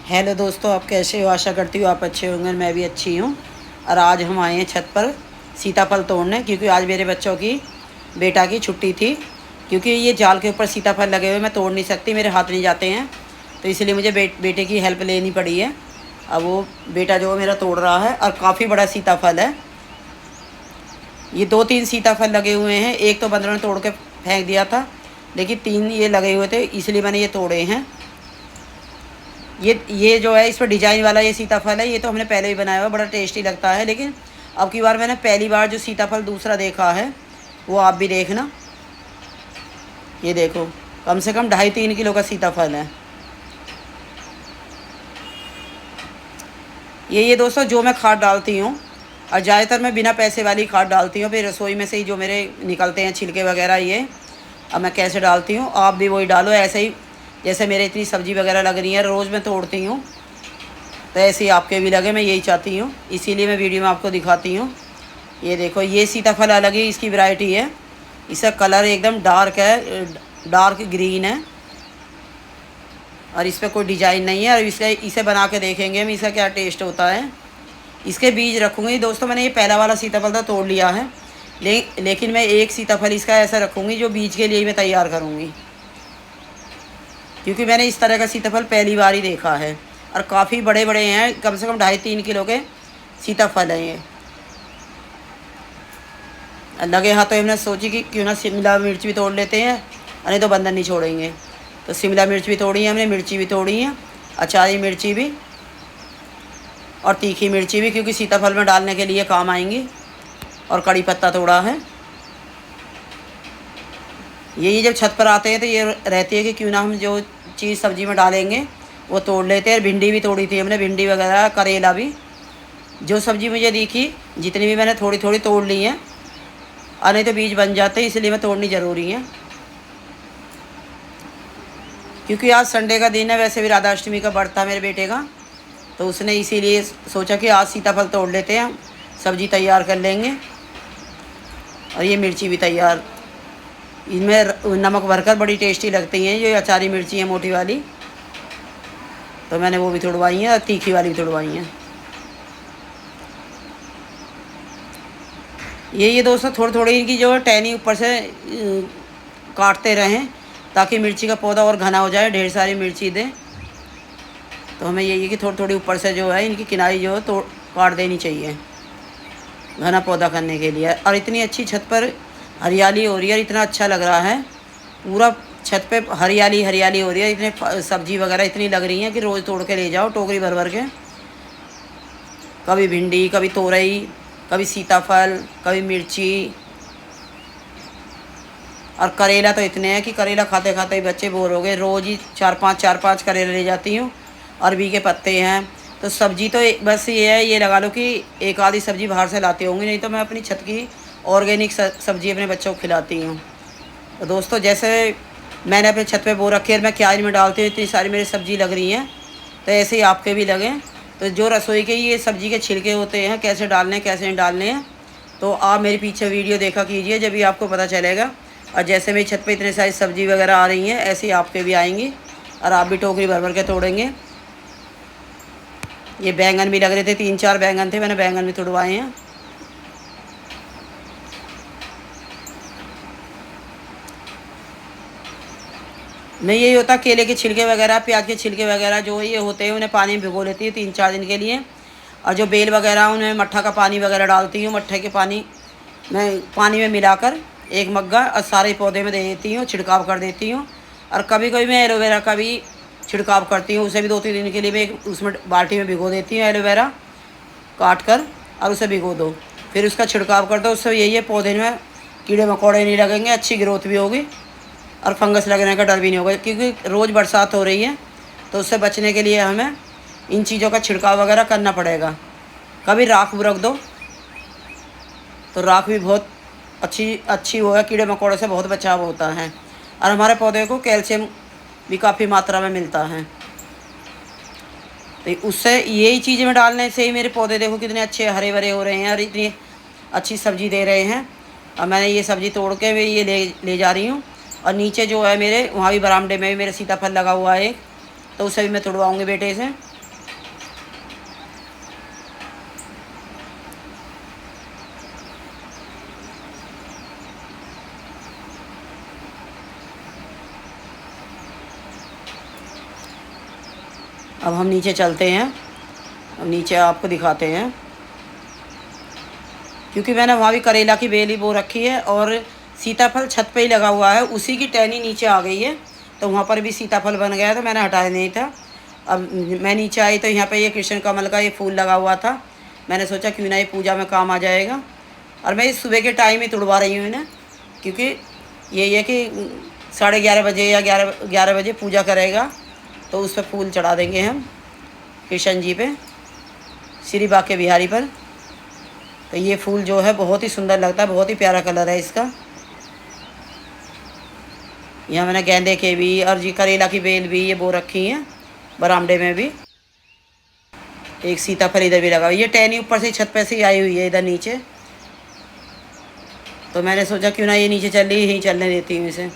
Hello दोस्तों, आप कैसे हो? आशा करती हूँ आप अच्छे होंगे। मैं भी अच्छी हूँ। और आज हम आए हैं छत पर सीताफल तोड़ने, क्योंकि आज मेरे बच्चों की बेटा की छुट्टी थी। क्योंकि ये जाल के ऊपर सीताफल लगे हुए मैं तोड़ नहीं सकती, मेरे हाथ नहीं जाते हैं, तो इसलिए मुझे बेटे की हेल्प लेनी पड़ी है। अब वो बेटा जो मेरा तोड़ रहा है, और काफ़ी बड़ा सीताफल है। ये 2-3 सीताफल लगे हुए हैं। एक तो बंदरों ने तोड़ के फेंक दिया था, लेकिन 3 ये लगे हुए थे, इसलिए मैंने ये तोड़े हैं। ये जो है, इस पर डिजाइन वाला ये सीताफल है। ये तो हमने पहले भी बनाया हुआ, बड़ा टेस्टी लगता है। लेकिन अब की बार मैंने पहली बार जो सीताफल दूसरा देखा है, वो आप भी देखना। ये देखो, कम से कम 2.5-3 किलो का सीताफल है। ये दोस्तों जो मैं खाद डालती हूँ, और ज़्यादातर मैं बिना पैसे वाली खाद डालती हूँ। फिर रसोई में से ही जो मेरे निकलते हैं छिलके वगैरह, ये अब मैं कैसे डालती हूँ, आप भी वही डालो ऐसे ही। जैसे मेरे इतनी सब्जी वगैरह लग रही है, रोज़ मैं तोड़ती हूँ, तो ऐसे ही आपके भी लगे, मैं यही चाहती हूँ। इसीलिए मैं वीडियो में आपको दिखाती हूँ। ये देखो, ये सीताफल अलग ही इसकी वैरायटी है। इसका कलर एकदम डार्क है, डार्क ग्रीन है, और इस पर कोई डिजाइन नहीं है। और इसे बना के देखेंगे हम, इसका क्या टेस्ट होता है। इसके बीज रखूँगी दोस्तों। मैंने ये पहला वाला सीताफल तो तोड़ लिया है, लेकिन मैं एक सीताफल इसका ऐसा रखूँगी जो बीज के लिए मैं तैयार करूँगी, क्योंकि मैंने इस तरह का सीताफल पहली बार ही देखा है। और काफ़ी बड़े बड़े हैं, कम से कम 2.5-3 किलो के सीताफल हैं ये। लगे हाथों हमने सोची कि क्यों ना शिमला मिर्च भी तोड़ लेते हैं, नहीं तो बंधन नहीं छोड़ेंगे। तो शिमला मिर्च भी तोड़ी है हमने, मिर्ची भी तोड़ी है, अचारी मिर्ची भी, और तीखी मिर्ची भी, क्योंकि सीताफल में डालने के लिए काम आएंगी। और कड़ी पत्ता तोड़ा है। ये जब छत पर आते हैं तो ये रहती है कि क्यों ना हम जो चीज़ सब्ज़ी में डालेंगे वो तोड़ लेते हैं। भिंडी भी तोड़ी थी हमने, भिंडी वगैरह, करेला भी। जो सब्ज़ी मुझे दिखी, जितनी भी मैंने थोड़ी थोड़ी तोड़ ली हैं, और नहीं तो बीज बन जाते हैं, इसलिए मैं तोड़नी ज़रूरी है। क्योंकि आज संडे का दिन है, वैसे भी राधाअष्टमी का व्रत था मेरे बेटे का, तो उसने इसीलिए सोचा कि आज सीताफल तोड़ लेते हैं, सब्ज़ी तैयार कर लेंगे। और ये मिर्ची भी तैयार, इनमें नमक भरकर बड़ी टेस्टी लगती हैं। ये अचारी मिर्ची है मोटी वाली, तो मैंने वो भी तोड़वाई हैं, और तीखी वाली भी तोड़वाई हैं। ये दोस्तों थोड़ी थोड़ी इनकी जो टहनी ऊपर से काटते रहें, ताकि मिर्ची का पौधा और घना हो जाए, ढेर सारी मिर्ची दें। तो हमें यही है कि थोड़ी थोड़ी ऊपर से जो है इनकी किनारी जो है तो काट देनी चाहिए, घना पौधा करने के लिए। और इतनी अच्छी छत पर हरियाली हो रही है, इतना अच्छा लग रहा है। पूरा छत पे हरियाली हरियाली हो रही है। इतने सब्जी वगैरह इतनी लग रही है कि रोज़ तोड़ के ले जाओ टोकरी भर भर के। कभी भिंडी, कभी तोरई, कभी सीताफल, कभी मिर्ची, और करेला तो इतने हैं कि करेला खाते खाते ही बच्चे बोर हो गए। रोज़ ही 4-5 करेले ले जाती हूँ। अरबी के पत्ते हैं। तो सब्जी तो बस ये है, ये लगा लो कि एक आधी सब्जी बाहर से लाती होंगी, नहीं तो मैं अपनी छत की ऑर्गेनिक सब्जी अपने बच्चों को खिलाती हूँ। तो दोस्तों, जैसे मैंने अपने छत पे बो रखी है, मैं क्यारी में डालती हूँ, इतनी सारी मेरी सब्ज़ी लग रही हैं, तो ऐसे ही आपके भी लगें। तो जो रसोई के ये सब्ज़ी के छिलके होते हैं, कैसे डालने हैं कैसे नहीं डालने हैं, तो आप मेरे पीछे वीडियो देखा कीजिए, जब भी आपको पता चलेगा। और जैसे मेरी छत पे इतने सारी सब्ज़ी वगैरह आ रही हैं, ऐसे ही आपके भी आएंगी, और आप भी टोकरी भर भर के तोड़ेंगे। ये बैंगन भी लग रहे थे, 3-4 बैंगन थे, मैंने बैंगन भी तोड़वाए हैं। नहीं, यही होता, केले के छिलके वगैरह, प्याज के छिलके वगैरह जो ये होते हैं, उन्हें पानी में भिगो लेती है 3-4 दिन के लिए। और जो बेल वगैरह, उन्हें मट्ठा का पानी वगैरह डालती हूँ। मट्ठे के पानी मैं पानी में मिलाकर एक मग्गा और सारे पौधे में दे देती हूँ, छिड़काव कर देती हूँ। और कभी कभी मैं एलोवेरा का भी छिड़काव करती हूँ, उसे भी 2-3 दिन के लिए मैं उसमें बाल्टी में भिगो देती हूँ, एलोवेरा काट कर, और उसे भिगो दो, फिर उसका छिड़काव कर दो। उससे यही है, पौधे में कीड़े मकोड़े नहीं लगेंगे, अच्छी ग्रोथ भी होगी, और फंगस लगने का डर भी नहीं होगा। क्योंकि रोज़ बरसात हो रही है, तो उससे बचने के लिए हमें इन चीज़ों का छिड़काव वगैरह करना पड़ेगा। कभी राख रख दो, तो राख भी बहुत अच्छी वो है, कीड़े मकोड़े से बहुत बचाव होता है। और हमारे पौधे को कैल्शियम भी काफ़ी मात्रा में मिलता है। तो उससे यही चीज़ें में डालने से ही मेरे पौधे देखो कितने अच्छे हरे भरे हो रहे हैं, और इतनी अच्छी सब्ज़ी दे रहे हैं। और मैंने ये सब्ज़ी तोड़ के भी ये ले जा रही हूँ। और नीचे जो है मेरे, वहाँ भी बरामदे में भी मेरे सीताफल लगा हुआ है एक, तो उसे भी मैं तोड़वाऊँगी बेटे से। अब हम नीचे चलते हैं, अब नीचे आपको दिखाते हैं, क्योंकि मैंने वहाँ भी करेला की बेल ही बो रखी है और सीताफल छत पे ही लगा हुआ है, उसी की टहनी नीचे आ गई है, तो वहाँ पर भी सीताफल बन गया, तो मैंने हटाया नहीं था। अब मैं नीचे आई तो यहाँ पे ये कृष्ण कमल का ये फूल लगा हुआ था, मैंने सोचा क्यों ना ये पूजा में काम आ जाएगा, और मैं इस सुबह के टाइम ही तुड़वा रही हूँ इन्हें, क्योंकि यही है कि 11:30 बजे या 11 बजे पूजा करेगा, तो उस पर फूल चढ़ा देंगे हम कृष्ण जी पे, श्री बाके बिहारी पर। तो ये फूल जो है बहुत ही सुंदर लगता है, बहुत ही प्यारा कलर है इसका। यहाँ मैंने गेंदे के भी और जी करेला की बेल भी ये बो रखी हैं, बरामदे में भी एक सीताफल इधर भी लगा हुआ। ये टहनी ऊपर से छत पे से ही आई हुई है इधर नीचे, तो मैंने सोचा क्यों ना ये नीचे चल रही यहीं चलने देती हूँ इसे।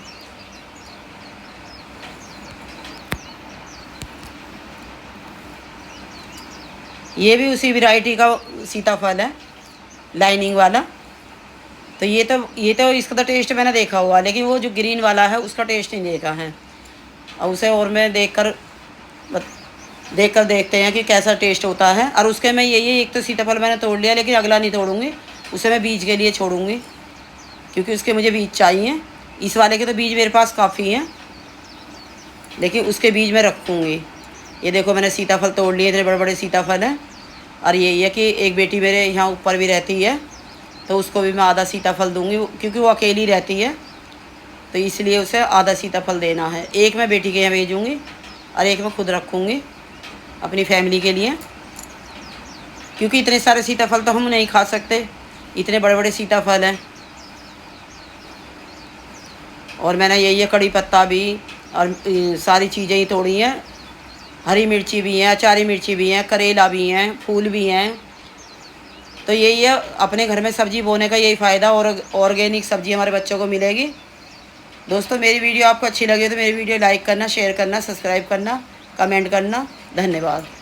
ये भी उसी वैरायटी का सीताफल है, लाइनिंग वाला। तो ये तो इसका तो टेस्ट मैंने देखा हुआ, लेकिन वो जो ग्रीन वाला है उसका टेस्ट नहीं देखा है, और उसे और मैं देखकर देखते हैं कि कैसा टेस्ट होता है। और उसके मैं यही एक तो सीताफल मैंने तोड़ लिया, लेकिन अगला नहीं तोड़ूंगी, उसे मैं बीज के लिए छोड़ूंगी, क्योंकि उसके मुझे बीज चाहिए। इस वाले के तो बीज मेरे पास काफ़ी हैं, लेकिन उसके बीज मैं रखूँगी। ये देखो मैंने सीताफल तोड़ लिए, इतने बड़े बड़े सीताफल हैं। और यही है कि एक बेटी मेरे यहाँ ऊपर भी रहती है, तो उसको भी मैं आधा सीताफल दूँगी, क्योंकि वो अकेली रहती है, तो इसलिए उसे आधा सीताफल देना है। एक मैं बेटी के यहाँ भेजूँगी और एक मैं खुद रखूँगी अपनी फैमिली के लिए, क्योंकि इतने सारे सीताफल तो हम नहीं खा सकते, इतने बड़े बड़े सीताफल हैं। और मैंने यही है कड़ी पत्ता भी और सारी चीज़ें ही तोड़ी हैं, हरी मिर्ची भी हैं, अचारी मिर्ची भी हैं, करेला भी हैं, फूल भी हैं। तो यही है अपने घर में सब्ज़ी बोने का यही फ़ायदा, और ऑर्गेनिक सब्ज़ी हमारे बच्चों को मिलेगी। दोस्तों मेरी वीडियो आपको अच्छी लगे तो मेरी वीडियो लाइक करना, शेयर करना, सब्सक्राइब करना, कमेंट करना। धन्यवाद।